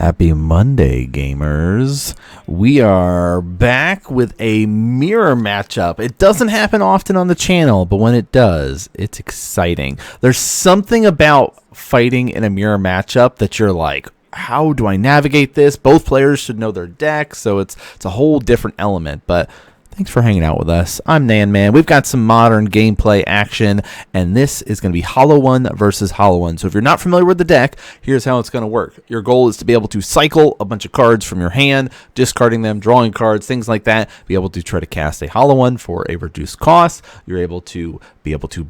Happy Monday, gamers. We are back with a mirror matchup. It doesn't happen often on the channel, but when it does, it's exciting. There's something about fighting in a mirror matchup that you're like, how do I navigate this? Both players should know their deck, so it's a whole different element, but thanks for hanging out with us. I'm NanMans. We've got some modern gameplay action, and this is going to be Hollow One versus Hollow One. So if you're not familiar with the deck, here's how it's going to work. Your goal is to be able to cycle a bunch of cards from your hand, discarding them, drawing cards, things like that. Be able to try to cast a Hollow One for a reduced cost. You're able to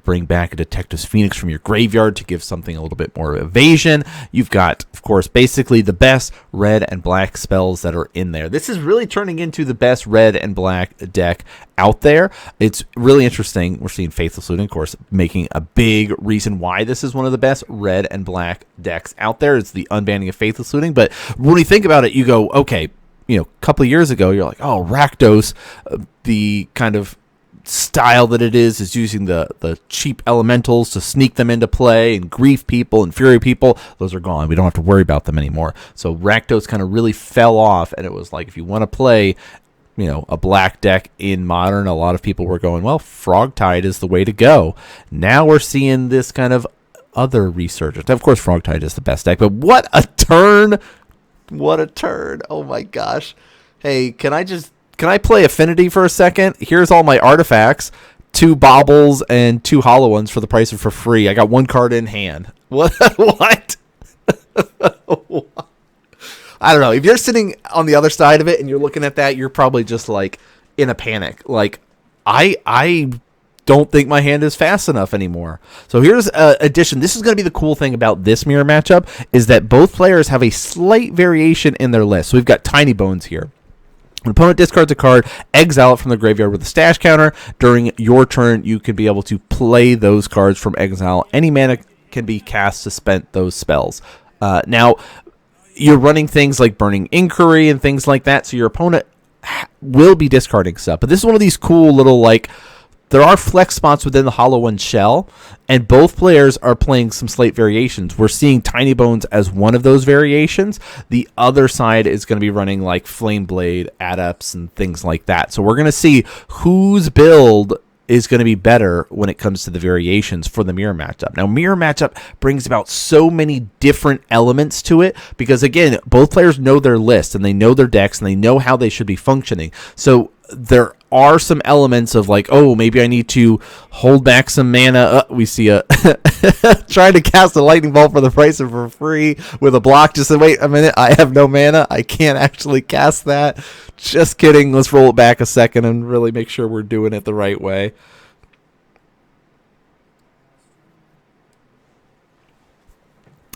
bring back a Detective's Phoenix from your graveyard to give something a little bit more evasion. You've got, of course, basically the best red and black spells that are in there. This is really turning into the best red and black deck out there. It's really interesting. We're seeing Faithless Looting, of course, making a big reason why this is one of the best red and black decks out there. It's the unbanning of Faithless Looting. But when you think about it, you go, okay, a couple of years ago, you're like, oh, Rakdos, the kind of style that it is using the cheap elementals to sneak them into play and grief people and fury people. Those are gone. We don't have to worry about them anymore. So Rakdos kind of really fell off, and it was like, if you want to play a black deck in Modern, a lot of people were going, well, Frogtide is the way to go. Now we're seeing this kind of other resurgence. Of course, Frogtide is the best deck, but what a turn. What a turn. Oh my gosh. Hey, can I play Affinity for a second? Here's all my artifacts. 2 baubles and 2 hollow ones for the price of for free. I got 1 card in hand. What? What? I don't know. If you're sitting on the other side of it and you're looking at that, you're probably just like in a panic. Like, I don't think my hand is fast enough anymore. So here's addition. This is going to be the cool thing about this mirror matchup, is that both players have a slight variation in their list. So we've got Tiny Bones here. When an opponent discards a card, exile it from the graveyard with a stash counter. During your turn, you can be able to play those cards from exile. Any mana can be cast to spend those spells. Now, you're running things like Burning Inquiry and things like that, so your opponent will be discarding stuff. But this is one of these cool little, there are flex spots within the Hollow One shell, and both players are playing some slight variations. We're seeing Tiny Bones as one of those variations. The other side is going to be running like Flame Blade, Adepts, and things like that. So we're going to see whose build is going to be better when it comes to the variations for the mirror matchup. Now, mirror matchup brings about so many different elements to it because, again, both players know their list and they know their decks and they know how they should be functioning. So there are some elements of like, oh, maybe I need to hold back some mana. We see a trying to cast a lightning bolt for the price of for free with a block. Just wait a minute, I have no mana. I can't actually cast that. Just kidding. Let's roll it back a second and really make sure we're doing it the right way.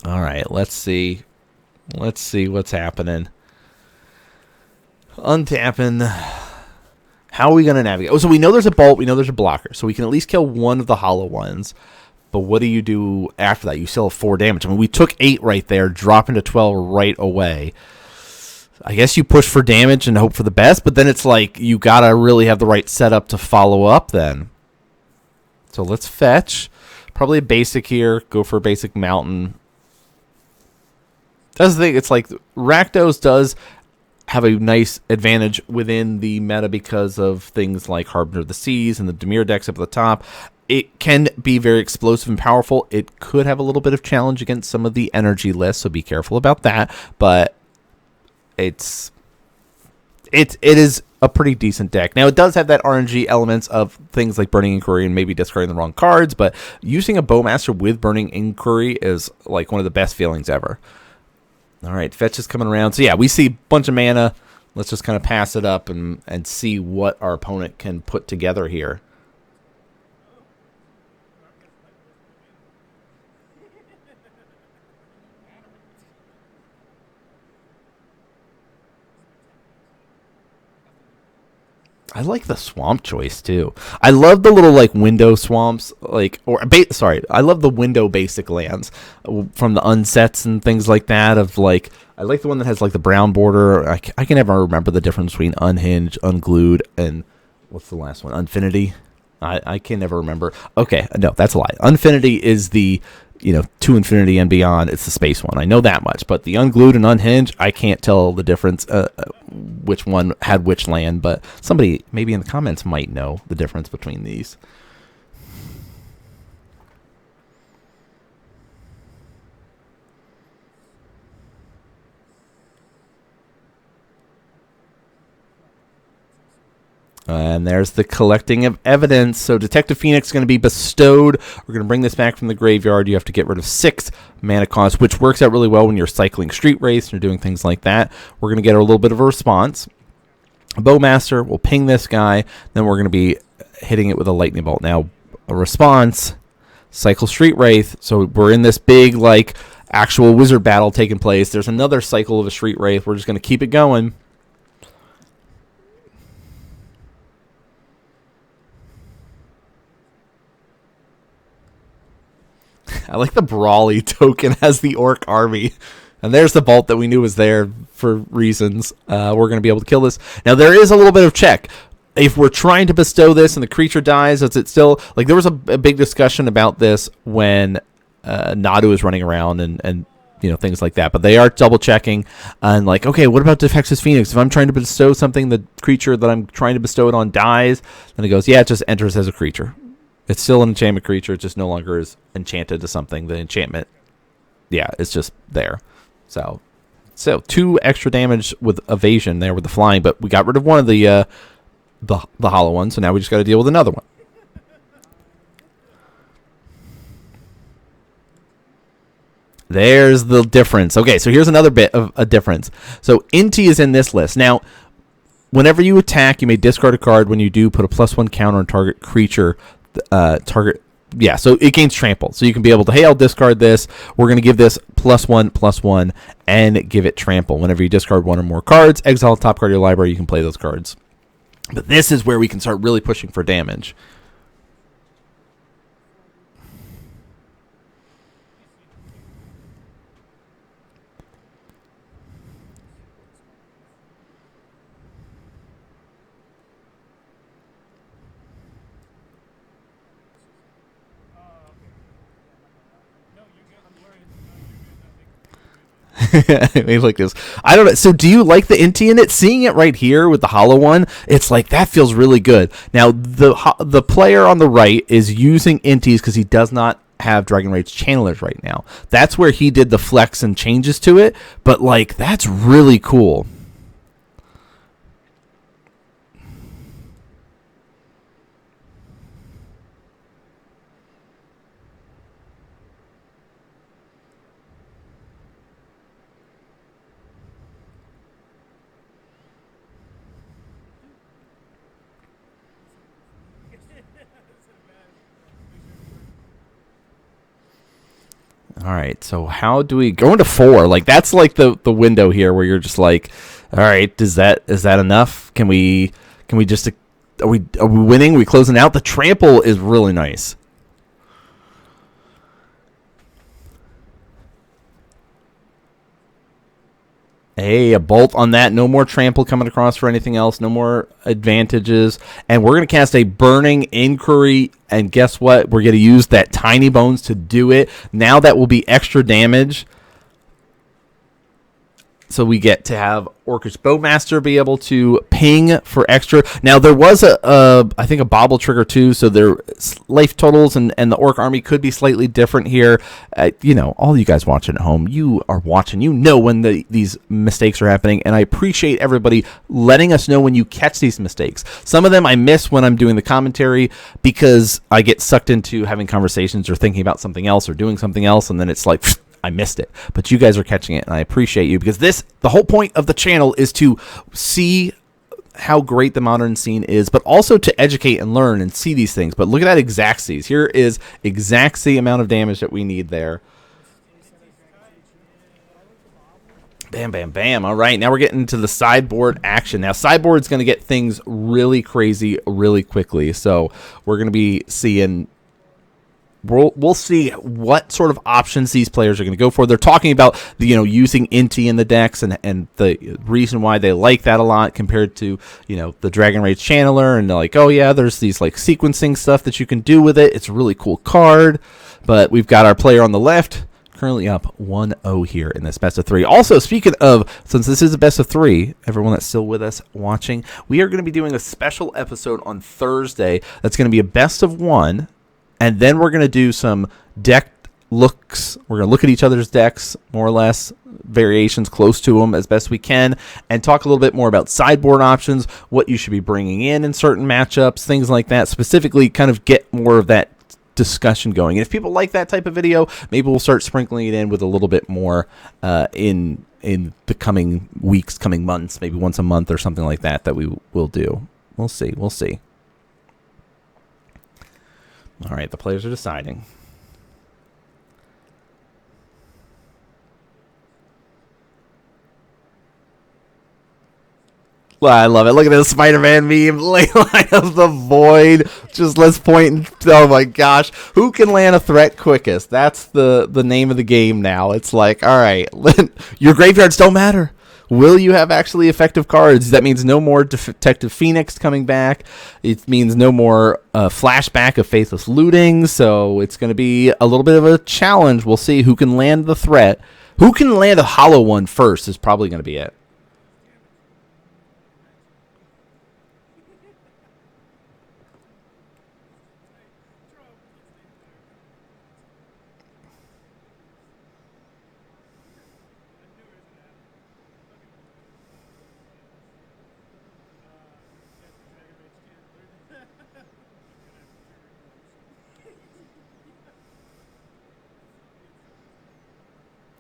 All right, let's see. Let's see what's happening. Untapping. How are we going to navigate? Oh, so we know there's a bolt. We know there's a blocker. So we can at least kill one of the hollow ones. But what do you do after that? You still have 4 damage. I mean, we took 8 right there, drop into 12 right away. I guess you push for damage and hope for the best, but then it's like you got to really have the right setup to follow up then. So let's fetch. Probably a basic here. Go for a basic mountain. That's the thing. It's like Rakdos does have a nice advantage within the meta because of things like Harbinger of the Seas and the Dimir decks up at the top. It can be very explosive and powerful. It could have a little bit of challenge against some of the energy lists, so be careful about that. But it is a pretty decent deck. Now, it does have that RNG elements of things like Burning Inquiry and maybe discarding the wrong cards, but using a Bowmaster with Burning Inquiry is like one of the best feelings ever. All right, fetch is coming around. So, yeah, we see a bunch of mana. Let's just kind of pass it up and see what our opponent can put together here. I like the swamp choice too. I love the little window swamps, I love the window basic lands from the unsets and things like that. I like the one that has the brown border. I can never remember the difference between unhinged, unglued, and what's the last one? Unfinity. I can never remember. Okay, no, that's a lie. Unfinity is the to infinity and beyond, it's the space one. I know that much, but the unglued and unhinged, I can't tell the difference, which one had which land, but somebody maybe in the comments might know the difference between these. And there's the collecting of evidence. So Detective Phoenix is going to be bestowed. We're going to bring this back from the graveyard. You have to get rid of 6 mana cost, which works out really well when you're cycling Street Race and you're doing things like that. We're going to get a little bit of a response. Bowmaster will ping this guy. Then we're going to be hitting it with a lightning bolt. Now, a response, cycle Street Wraith. So we're in this big, actual wizard battle taking place. There's another cycle of a Street Wraith. We're just going to keep it going. I like the Brawly token as the Orc army. And there's the bolt that we knew was there for reasons. We're going to be able to kill this. Now, there is a little bit of check. If we're trying to bestow this and the creature dies, is it still... there was a big discussion about this when Nadu is running around and things like that. But they are double-checking. And okay, what about Defex's Phoenix? If I'm trying to bestow something, the creature that I'm trying to bestow it on dies. Then it goes, yeah, it just enters as a creature. It's still an enchantment creature. It just no longer is enchanted to something. The enchantment, yeah, it's just there. So 2 extra damage with evasion there with the flying, but we got rid of one of the hollow one, so now we just got to deal with another one. There's the difference. Okay, so here's another bit of a difference. So Inti is in this list. Now, whenever you attack, you may discard a card. When you do, put a +1 counter on target creature. So it gains trample. So you can be able to, hey, I'll discard this. We're going to give this +1/+1 and give it trample. Whenever you discard 1 or more cards, exile the top card of your library, you can play those cards. But this is where we can start really pushing for damage. Like this. I don't know. So do you like the Inti in it? Seeing it right here with the hollow one, it's that feels really good. Now, the player on the right is using Intis because he does not have Dragon Rage Channelers right now. That's where he did the flex and changes to it. But, that's really cool. All right, so how do we go into 4? That's the window here where you're just all right, is that enough? Can we just are we winning? Are we closing out? The trample is really nice. Hey, a bolt on that. No more trample coming across for anything else. No more advantages. And we're going to cast a Burning Inquiry. And guess what? We're going to use that Tiny Bones to do it. Now that will be extra damage. So we get to have Orcish Bowmaster be able to ping for extra. Now, there was I think a bobble trigger too, so their life totals and the Orc army could be slightly different here. All you guys watching at home, you are watching. You know when these mistakes are happening, and I appreciate everybody letting us know when you catch these mistakes. Some of them I miss when I'm doing the commentary because I get sucked into having conversations or thinking about something else or doing something else, and then it's I missed it, but you guys are catching it, and I appreciate you because the whole point of the channel is to see how great the modern scene is, but also to educate and learn and see these things. But look at that Exactsies. Here is Exactsy amount of damage that we need there. Bam, bam, bam. All right, now we're getting into the sideboard action. Now, sideboard's going to get things really crazy really quickly, so we're going to be seeing... We'll see what sort of options these players are going to go for. They're talking about using Inti in the decks and the reason why they like that a lot compared to the Dragon Rage Channeler, and they're oh yeah, there's these sequencing stuff that you can do with it. It's a really cool card. But we've got our player on the left, currently up 1-0 here in this best of 3. Also, speaking of, since this is a best of 3, everyone that's still with us watching, we are going to be doing a special episode on Thursday that's going to be a best of 1, and then we're going to do some deck looks. We're going to look at each other's decks, more or less, variations close to them as best we can, and talk a little bit more about sideboard options, what you should be bringing in certain matchups, things like that. Specifically, kind of get more of that discussion going. And if people like that type of video, maybe we'll start sprinkling it in with a little bit more in the coming weeks, coming months, maybe once a month or something like that we will do. We'll see. We'll see. All right, the players are deciding. Well, I love it. Look at this Spider-Man meme. Leyline of the Void. Just let's point and, oh my gosh. Who can land a threat quickest? That's the name of the game now. It's like, all right, your graveyards don't matter. Will you have actually effective cards? That means no more Detective Phoenix coming back. It means no more flashback of Faithless Looting. So it's going to be a little bit of a challenge. We'll see who can land the threat. Who can land a hollow one first is probably going to be it.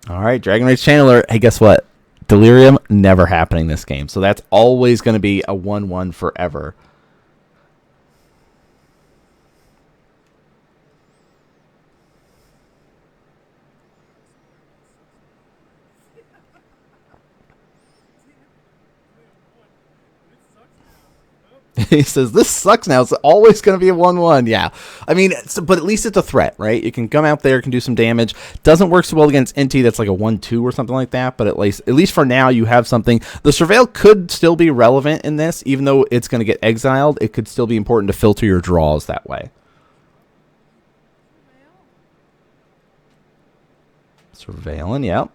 All right, Dragon Rage Channeler. Hey, guess what? Delirium never happening this game. So that's always going to be a 1-1 forever. He says, this sucks now. It's always going to be a 1-1. Yeah. I mean, but at least it's a threat, right? You can come out there, can do some damage. Doesn't work so well against NT. That's like a 1-2 or something like that. But at least for now, you have something. The Surveil could still be relevant in this. Even though it's going to get exiled, it could still be important to filter your draws that way. Surveilling, yep.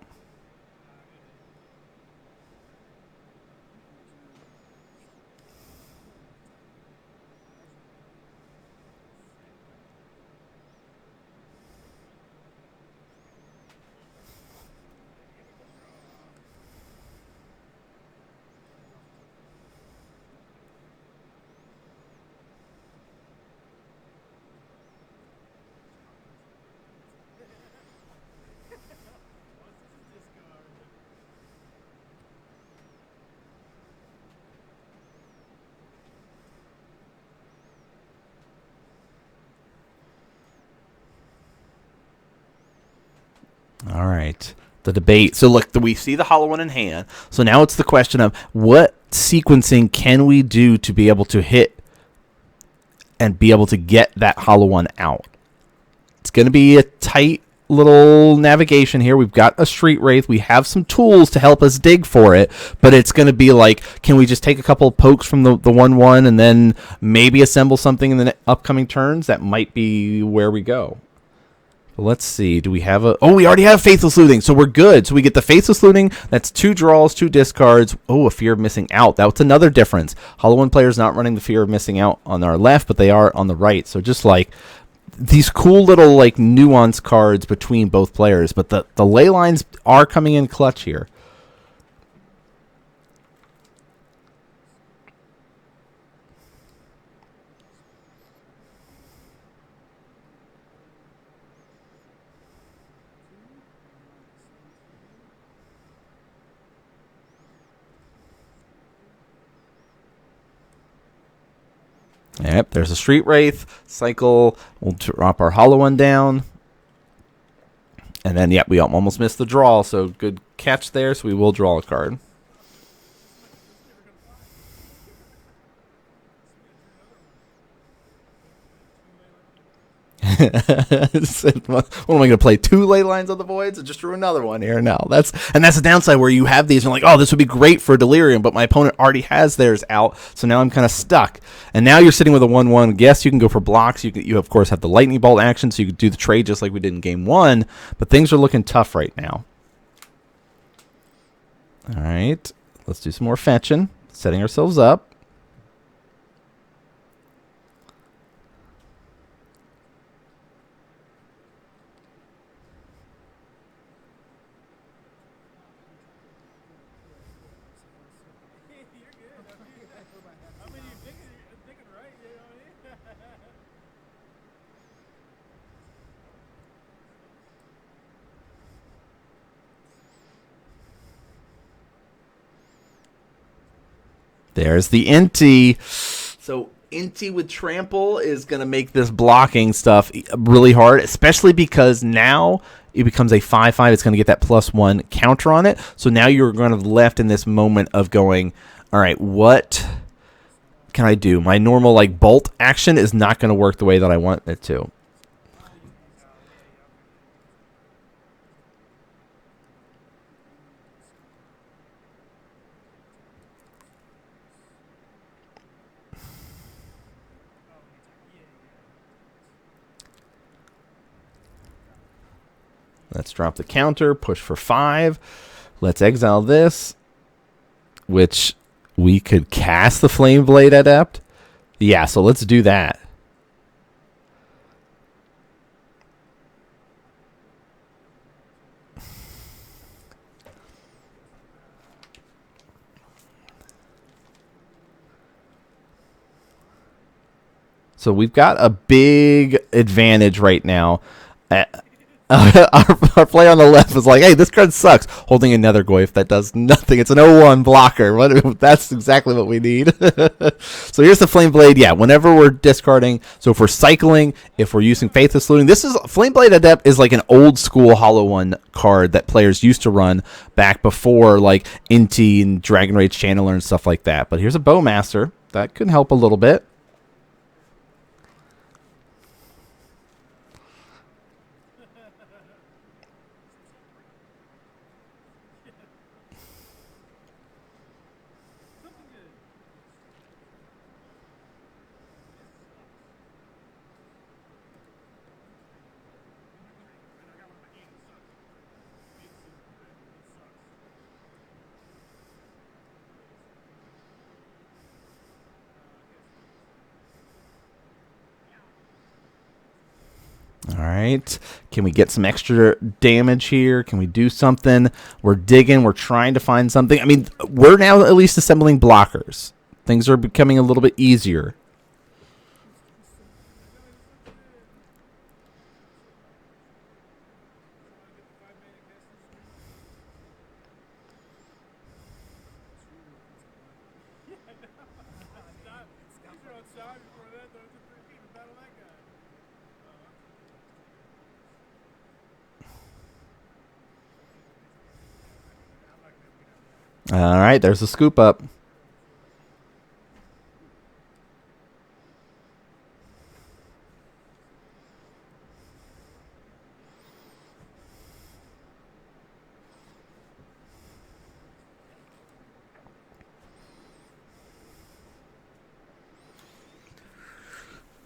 All right. The debate. So look, we see the hollow one in hand. So now it's the question of what sequencing can we do to be able to hit and be able to get that hollow one out. It's going to be a tight little navigation here. We've got a Street Wraith. We have some tools to help us dig for it, but it's going to be like, can we just take a couple of pokes from the 1-1 and then maybe assemble something in the upcoming turns? That might be where we go. Let's see. Do we have a... Oh, we already have Faithless Looting, so we're good. So we get the Faithless Looting. That's 2 draws, 2 discards. Oh, a Fear of Missing Out. That's another difference. Hollow One players not running the Fear of Missing Out on our left, but they are on the right. So just like these cool little like nuance cards between both players. But the ley lines are coming in clutch here. Yep, there's a Street Wraith. Cycle. We'll drop our hollow one down. And then, yep, we almost missed the draw, so good catch there, so we will draw a card. What am I going to play? 2 Ley Lines of the Voids and just drew another one here? No, that's the downside where you have these and like, oh, this would be great for Delirium, but my opponent already has theirs out, so now I'm kind of stuck. And now you're sitting with a 1/1. Yes, you can go for blocks. You of course have the Lightning Bolt action, so you could do the trade just like we did in game 1. But things are looking tough right now. All right, let's do some more fetching, setting ourselves up. There's the Inti. So Inti with Trample is going to make this blocking stuff really hard, especially because now it becomes a 5/5. It's going to get that +1 counter on it. So now you're going to be left in this moment of going, all right, what can I do? My normal like bolt action is not going to work the way that I want it to. Let's drop the counter, push for 5. Let's exile this, which we could cast the Flame Blade Adept. Yeah, so let's do that. So we've got a big advantage right now. Our player on the left was like, hey, this card sucks. Holding another Goyf that does nothing. It's an 0/1 blocker. That's exactly what we need. So here's the Flame Blade. Yeah, whenever we're discarding, so if we're cycling, if we're using Faithless Looting, this is Flame Blade Adept is like an old school Hollow One card that players used to run back before like Inti and Dragon Rage Channeler and stuff like that. But here's a Bowmaster. That could help a little bit. All right. Can we get some extra damage here? Can we do something? We're digging. We're trying to find something. I mean, we're now at least assembling blockers. Things are becoming a little bit easier. All right, there's the scoop up.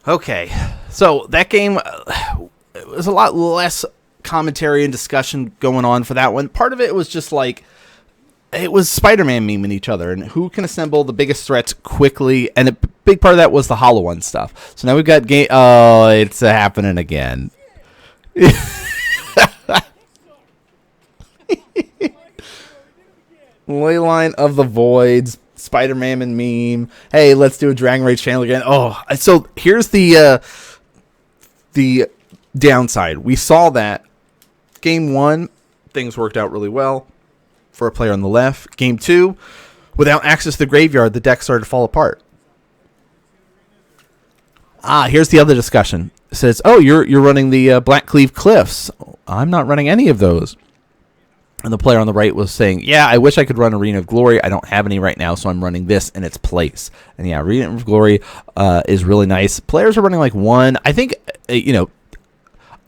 Okay, so that game it was a lot less commentary and discussion going on for that one. Part of it was just like it was Spider-Man memeing each other and who can assemble the biggest threats quickly, and a big part of that was the Hollow One stuff. So now we've got game. Oh, it's happening again. Leyline of the Voids, Spider-Man and meme. Hey, let's do a Dragon Rage channel again. Oh, so here's the downside. We saw that game 1, things worked out really well for a player on the left. Game 2, without access to the graveyard, the deck started to fall apart. Here's the other discussion. It says, oh, you're running the Black Cleave Cliffs. I'm not running any of those. And the player on the right was saying, yeah, I wish I could run Arena of Glory. I don't have any right now, so I'm running this in its place. And yeah, Arena of Glory is really nice. Players are running like one. I think,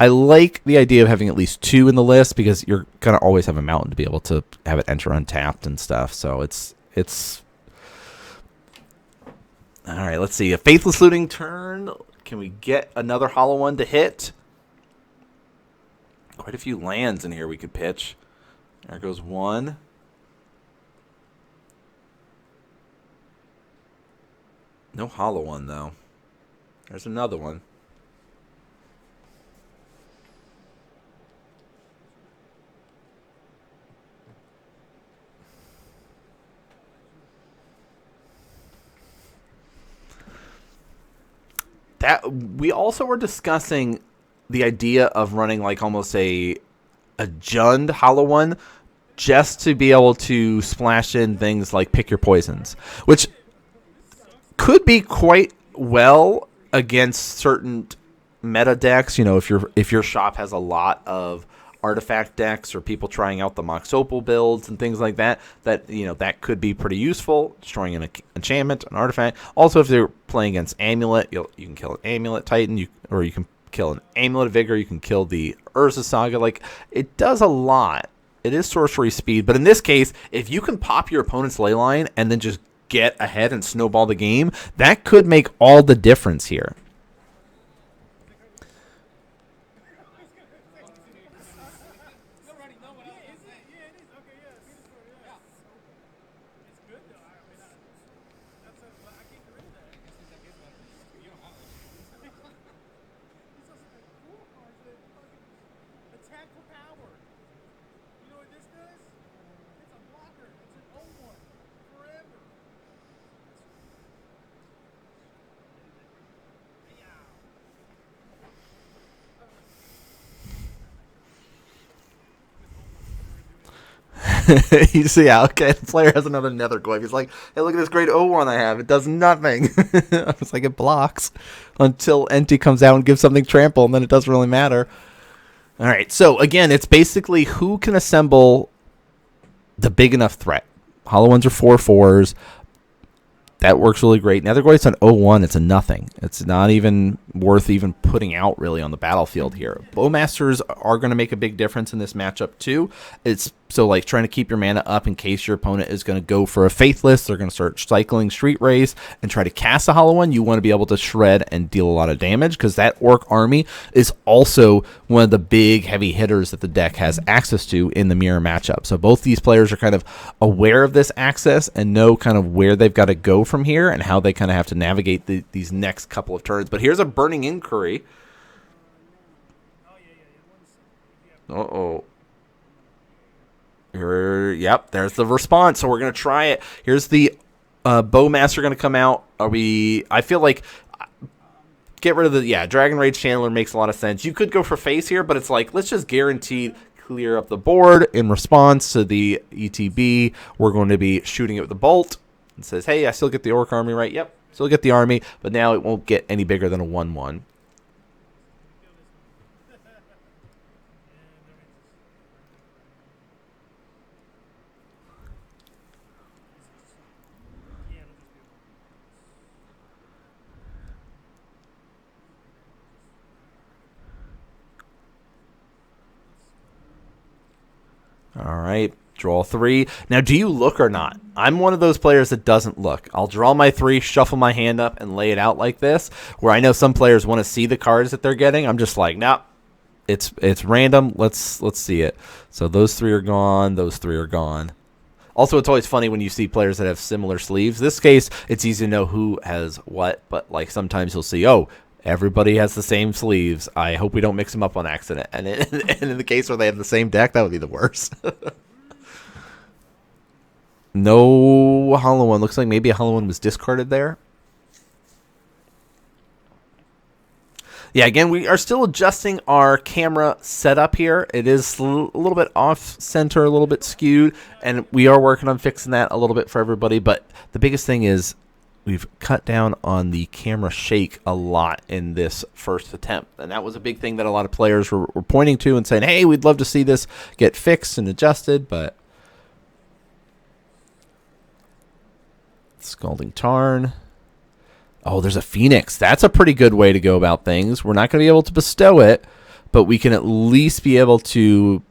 I like the idea of having at least 2 in the list because you're going to always have a mountain to be able to have it enter untapped and stuff. So it's all right, let's see. A Faithless Looting turn. Can we get another hollow one to hit? Quite a few lands in here we could pitch. There goes one. No hollow one, though. There's another one. That we also were discussing the idea of running like almost a Jund hollow one just to be able to splash in things like pick your poisons, which could be quite well against certain meta decks. You know, if your shop has a lot of artifact decks or people trying out the Mox Opal builds and things like that, that could be pretty useful, destroying an enchantment, an artifact. Also, if they're playing against Amulet, you can kill an Amulet Titan, or you can kill an Amulet Vigor, you can kill the Urza Saga. Like, it does a lot. It is sorcery speed, but in this case, if you can pop your opponent's ley line and then just get ahead and snowball the game, that could make all the difference here. You see, yeah, okay, the player has another Nether Glaive. He's like, hey, look at this great O1 I have. It does nothing. I was like, it blocks until Enti comes out and gives something trample, and then it doesn't really matter. All right, so again, it's basically who can assemble the big enough threat. Hollow ones are 4/4s. That works really great. Nether Glaive's an 0-1. It's a nothing. It's not even worth even putting out really on the battlefield here. Bowmasters are going to make a big difference in this matchup too. It's so like trying to keep your mana up in case your opponent is going to go for a Faithless. They're going to start cycling Street Race and try to cast a hollow one. You want to be able to shred and deal a lot of damage because that Orc army is also one of the big heavy hitters that the deck has access to in the mirror matchup. So both these players are kind of aware of this access and know kind of where they've got to go from here and how they kind of have to navigate these next couple of turns. But here's a Burning Inquiry. Uh-oh. Yep, there's the response. So we're going to try it. Here's the Bowmaster going to come out. I feel like get rid of Dragon Rage Chandler makes a lot of sense. You could go for face here, but it's like, let's just guarantee clear up the board. In response to the ETB, we're going to be shooting it with the Bolt. It says, hey, I still get the Orc army, right? Yep, still get the army, but now it won't get any bigger than a 1/1. All right, draw 3. Now, do you look or not? I'm one of those players that doesn't look. I'll draw my 3, shuffle my hand up, and lay it out like this, where I know some players want to see the cards that they're getting. I'm just like, nah, it's random. Let's see it. So those 3 are gone. Those 3 are gone. Also, it's always funny when you see players that have similar sleeves. In this case, it's easy to know who has what, but like sometimes you'll see, oh, everybody has the same sleeves. I hope we don't mix them up on accident. And in the case where they have the same deck, that would be the worst. No hollow one. Looks like maybe a hollow one was discarded there. Yeah, again, we are still adjusting our camera setup here. It is a little bit off-center, a little bit skewed, and we are working on fixing that a little bit for everybody. But the biggest thing is we've cut down on the camera shake a lot in this first attempt. And that was a big thing that a lot of players were pointing to and saying, hey, we'd love to see this get fixed and adjusted, but Scalding Tarn. Oh, there's a Phoenix. That's a pretty good way to go about things. We're not going to be able to bestow it, but we can at least be able to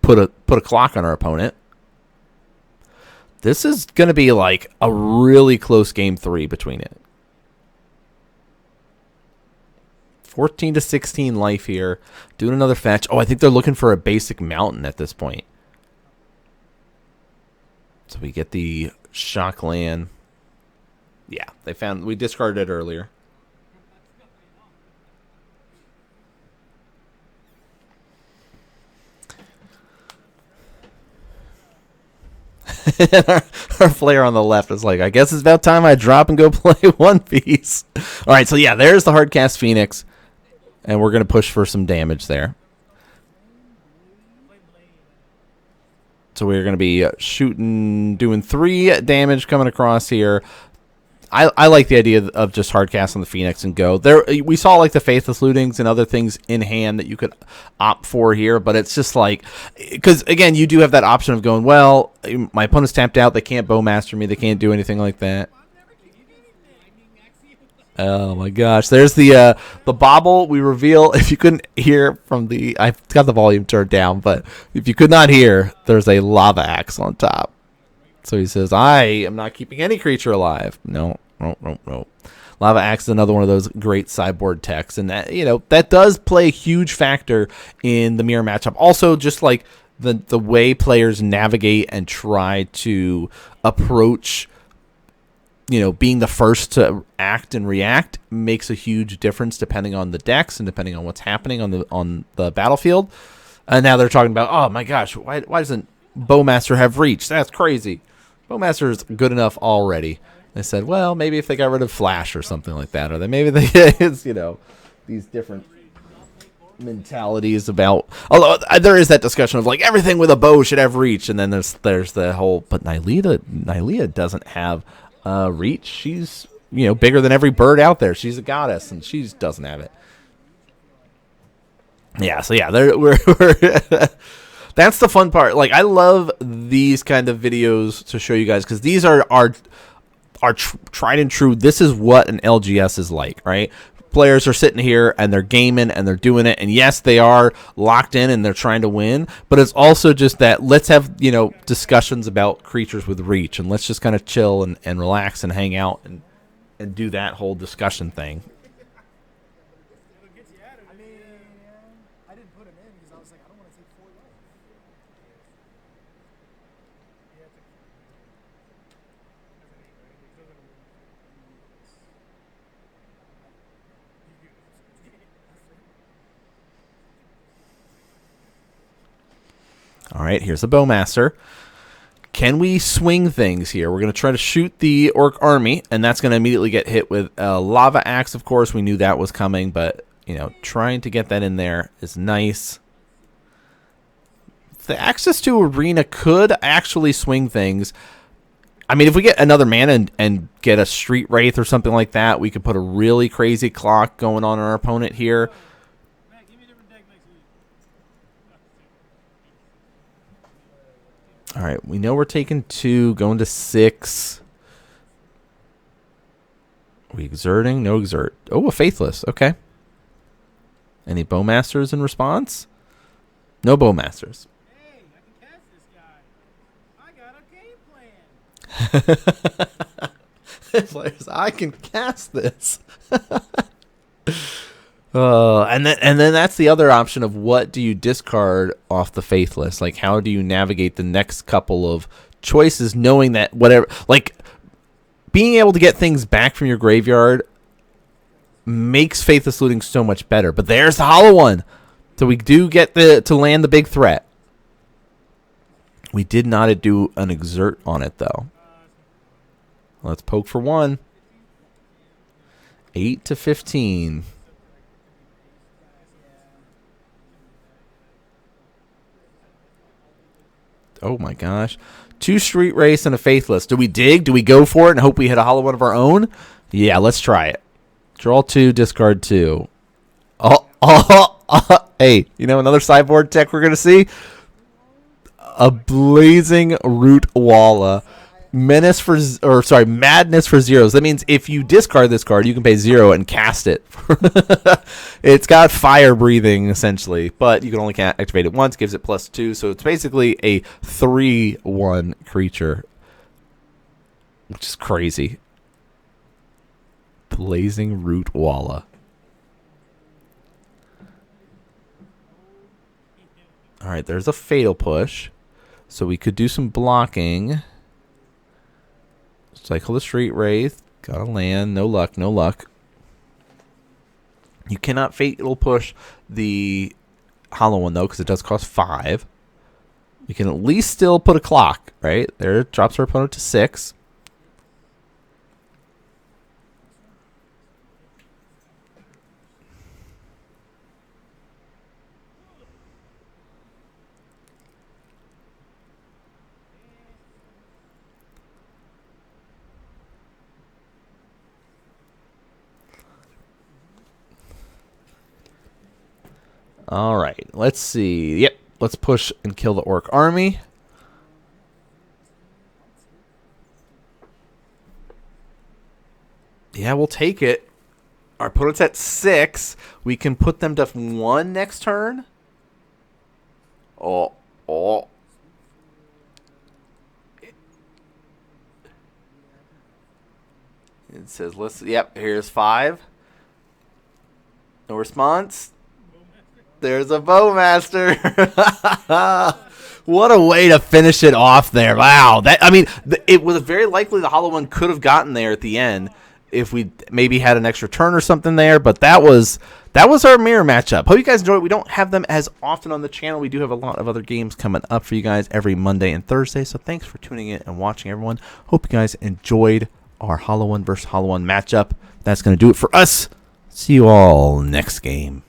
put a clock on our opponent. This is going to be like a really close game 3 between it. 14 to 16 life here. Doing another fetch. Oh, I think they're looking for a basic mountain at this point. So we get the shock land. Yeah, we discarded it earlier. our player on the left is like, I guess it's about time I drop and go play One Piece. All right, so yeah, there's the Hardcast Phoenix, and we're going to push for some damage there. So we're going to be shooting, doing 3 damage coming across here. I like the idea of just hardcast on the Phoenix and go. There, we saw like the Faithless Lootings and other things in hand that you could opt for here, but it's just like, because again, you do have that option of going, well, my opponent's tapped out, they can't Bowmaster me, they can't do anything like that. Oh my gosh, there's the bobble. We reveal, if you couldn't hear from the, I've got the volume turned down, but if you could not hear, there's a lava axe on top. So he says, I am not keeping any creature alive. No. Lava Axe is another one of those great sideboard techs. And that, that does play a huge factor in the mirror matchup. Also, just like the way players navigate and try to approach, being the first to act and react makes a huge difference depending on the decks and depending on what's happening on the battlefield. And now they're talking about, oh my gosh, why doesn't Bowmaster have reach? That's crazy. Bowmaster is good enough already. They said, well, maybe if they got rid of Flash or something like that, or it's these different mentalities about. Although there is that discussion of like everything with a bow should have reach, and then there's the whole. But Nylea doesn't have reach. She's bigger than every bird out there. She's a goddess, and she doesn't have it. Yeah. So yeah, we're that's the fun part. Like, I love these kind of videos to show you guys because these are tried and true. This is what an LGS is like, right? Players are sitting here and they're gaming and they're doing it. And yes, they are locked in and they're trying to win. But it's also just that let's have, discussions about creatures with reach. And let's just kind of chill and relax and hang out and do that whole discussion thing. All right, here's the Bowmaster. Can we swing things here? We're going to try to shoot the Orc Army, and that's going to immediately get hit with a Lava Axe, of course. We knew that was coming, but, trying to get that in there is nice. The access to Arena could actually swing things. I mean, if we get another mana and get a Street Wraith or something like that, we could put a really crazy clock going on our opponent here. All right, we know we're taking 2, going to 6. Are we exerting? No exert. Oh, a Faithless. Okay. Any Bowmasters in response? No Bowmasters. Hey, I can cast this guy. I got a game plan. Players, I can cast this. And then that's the other option of what do you discard off the Faithless? Like, how do you navigate the next couple of choices, knowing that whatever, like, being able to get things back from your graveyard makes Faithless Looting so much better. But there's the hollow one, so we do get to land the big threat. We did not do an exert on it though. Let's poke for 1. 8 to 15. Oh my gosh. 2 Street Race and a Faithless. Do we dig? Do we go for it and hope we hit a hollow one of our own? Yeah, let's try it. Draw 2, discard 2. Hey, another sideboard tech we're going to see? A Blazing Root Walla. Madness for zeros. That means if you discard this card, you can pay 0 and cast it. It's got fire breathing essentially, but you can only activate it once. Gives it +2, so it's basically a 3/1 creature, which is crazy. Blazing Root Walla. All right, there's a Fatal Push, so we could do some blocking. Cycle the Street Wraith. Gotta land. No luck, no luck. You cannot Fatal Push the hollow one, though, because it does cost 5. You can at least still put a clock, right? There, it drops our opponent to 6. All right, let's see. Yep, let's push and kill the Orc army. Yeah, we'll take it. Our opponent's at 6. We can put them to 1 next turn. Oh. It says, yep, here's 5. No response. There's a Bowmaster. What a way to finish it off there. Wow. It was very likely the hollow one could have gotten there at the end if we maybe had an extra turn or something there, but that was our mirror matchup. Hope you guys enjoyed it. We don't have them as often on the channel. We do have a lot of other games coming up for you guys every Monday and Thursday, so thanks for tuning in and watching, everyone. Hope you guys enjoyed our hollow one versus hollow one matchup. That's going to do it for us. See you all next game.